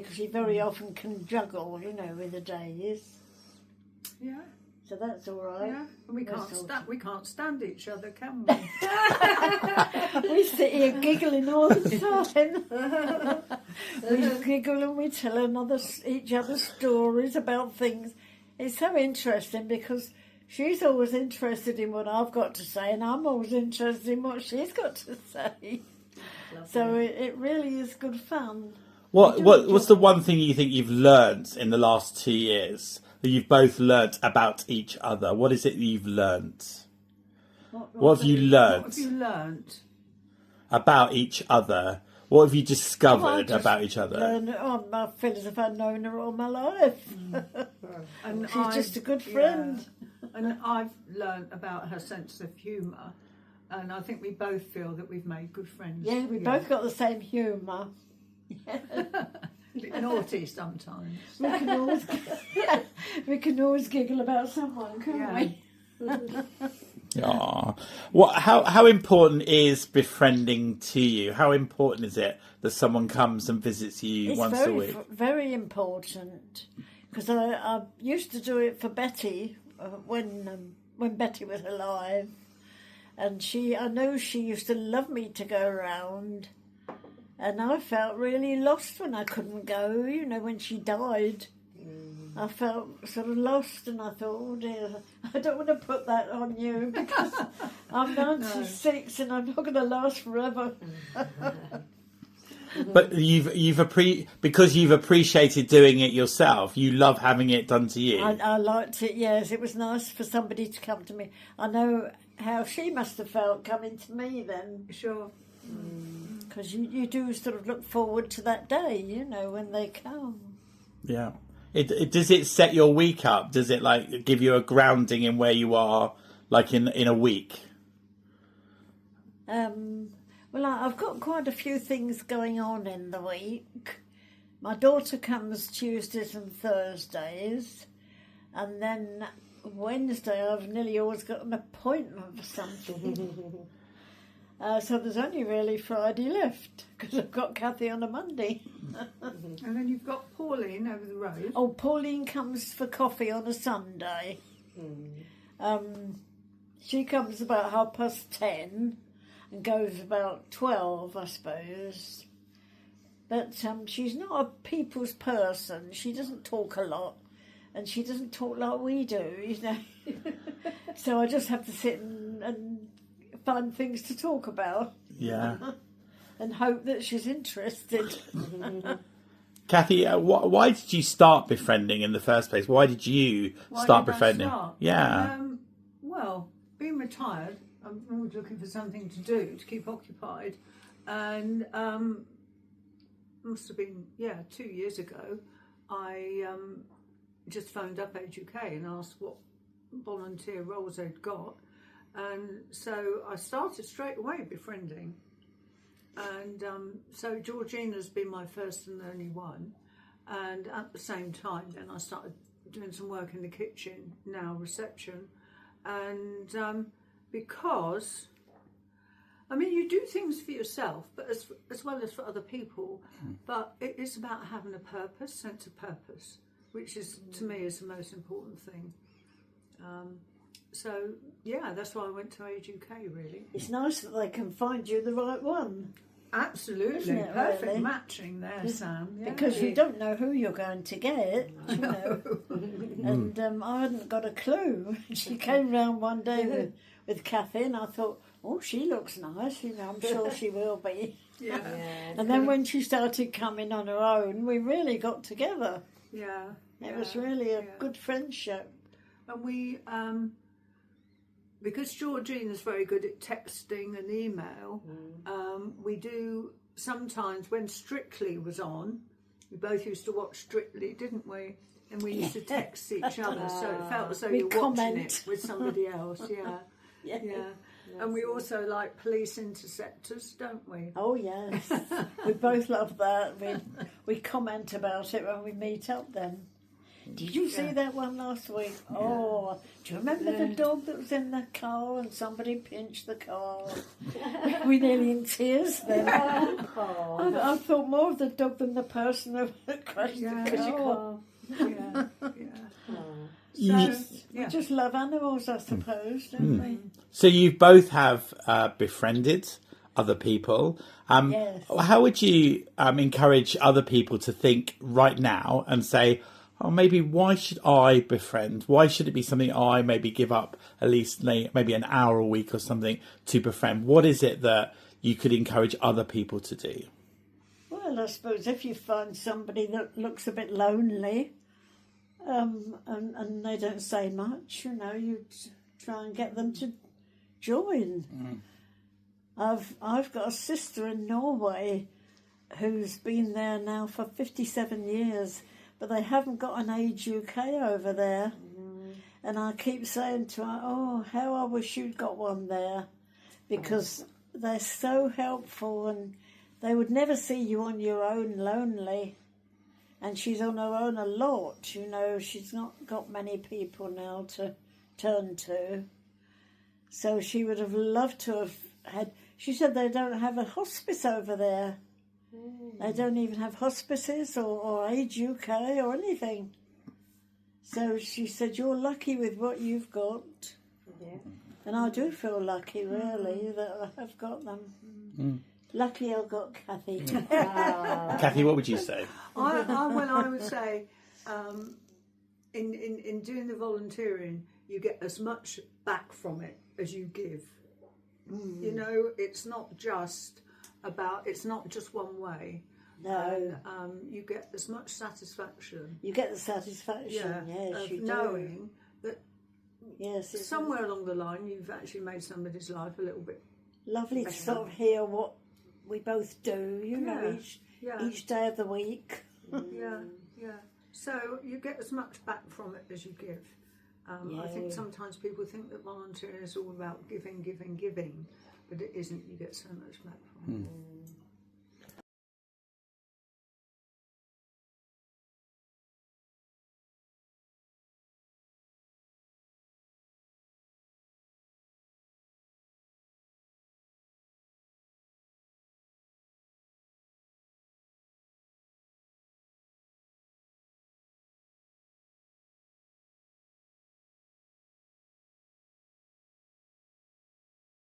because she very often can juggle, you know, with the days. Yeah. So that's all right. Yeah. And we can't stand each other, can we? We sit here giggling all the time. We giggle and we tell each other stories about things. It's so interesting because she's always interested in what I've got to say, and I'm always interested in what she's got to say. Lovely. So it really is good fun. What's the one thing you think you've learnt in the last 2 years that you've both learnt about each other? What is it that you've learnt? What have you learnt? What have you learnt? About each other? What have you discovered about each other? I feel as if I've known her all my life. And she's just a good friend. Yeah. And I've learnt about her sense of humour. And I think we both feel that we've made good friends. Yeah, we both got the same humour. A bit naughty sometimes. We can always giggle about someone, can't we? Aww. How important is befriending to you? How important is it that someone comes and visits you once a week? It's very important, because I used to do it for Betty when Betty was alive, and I know she used to love me to go around, and I felt really lost when I couldn't go. You know, when she died. I felt sort of lost, and I thought, oh dear, I don't want to put that on you because I'm 96 and I'm not going to last forever. But because you've appreciated doing it yourself, you love having it done to you. I liked it, yes. It was nice for somebody to come to me. I know how she must have felt coming to me then. Sure. Because you do sort of look forward to that day, you know, when they come. Yeah. Does it set your week up? Does it like give you a grounding in where you are, like in a week? Well, I've got quite a few things going on in the week. My daughter comes Tuesdays and Thursdays, and then Wednesday I've nearly always got an appointment for something. So there's only really Friday left, because I've got Kathy on a Monday. And then you've got Pauline over the road. Oh, Pauline comes for coffee on a Sunday. She comes about 10:30 and goes about 12, I suppose. But she's not a people's person. She doesn't talk a lot, and she doesn't talk like we do, you know. So I just have to sit and find things to talk about. Yeah. And hope that she's interested. Kathy, why did you start Befriending in the first place? Why did you start Befriending? Yeah. Well, being retired, I'm always looking for something to do to keep occupied, and must have been 2 years ago. I just phoned up Age UK and asked what volunteer roles they'd got. And so I started straight away befriending. And so Georgina's been my first and only one. And at the same time, then I started doing some work in the kitchen, now reception. And because, I mean, you do things for yourself, but as well as for other people. But it is about having a purpose, sense of purpose, which is, to me, is the most important thing. So, yeah, that's why I went to Age UK, really. It's nice that they can find you the right one. Absolutely. It, perfect really? Matching there, Sam. Yeah. Because you don't know who you're going to get, you know. And I hadn't got a clue. She came round one day with Kathy, and I thought, oh, she looks nice, you know, I'm sure she will be. Yeah. And then when she started coming on her own, we really got together. Yeah. It was really a good friendship. And we... because Georgina's very good at texting and email, we do sometimes, when Strictly was on, we both used to watch Strictly, didn't we? And we used to text each other, so it felt as though you're watching it with somebody else. Yeah. And we also like Police Interceptors, don't we? Oh, yes. We both love that. We comment about it when we meet up then. Did you see that one last week? Oh, do you remember the dog that was in the car and somebody pinched the car? We nearly in tears then. I thought more of the dog than the person that crashed the car. We just love animals, I suppose, don't we? So you both have befriended other people. Yes. How would you encourage other people to think right now and say, oh, maybe why should I befriend? Why should it be something I maybe give up at least maybe an hour a week or something to befriend? What is it that you could encourage other people to do? Well, I suppose if you find somebody that looks a bit lonely, and they don't say much, you try and get them to join. I've got a sister in Norway who's been there now for 57 years, but they haven't got an Age UK over there. And I keep saying to her, oh, how I wish you'd got one there, because they're so helpful and they would never see you on your own lonely. And she's on her own a lot, she's not got many people now to turn to. So she would have loved to have had, she said they don't have a hospice over there. They don't even have hospices or Age UK or anything. So she said, you're lucky with what you've got. Yeah. And I do feel lucky, really, that I have got them. Lucky I've got Kathy. Kathy, what would you say? I would say, in doing the volunteering, you get as much back from it as you give. It's not just one way. No. And, you get as much satisfaction. You get the satisfaction, yes, you do. Knowing that yes, somewhere along the line you've actually made somebody's life a little bit lovely better. to sort of hear what we both do, each day of the week. So you get as much back from it as you give. I think sometimes people think that volunteering is all about giving, but it isn't. You get so much back from it.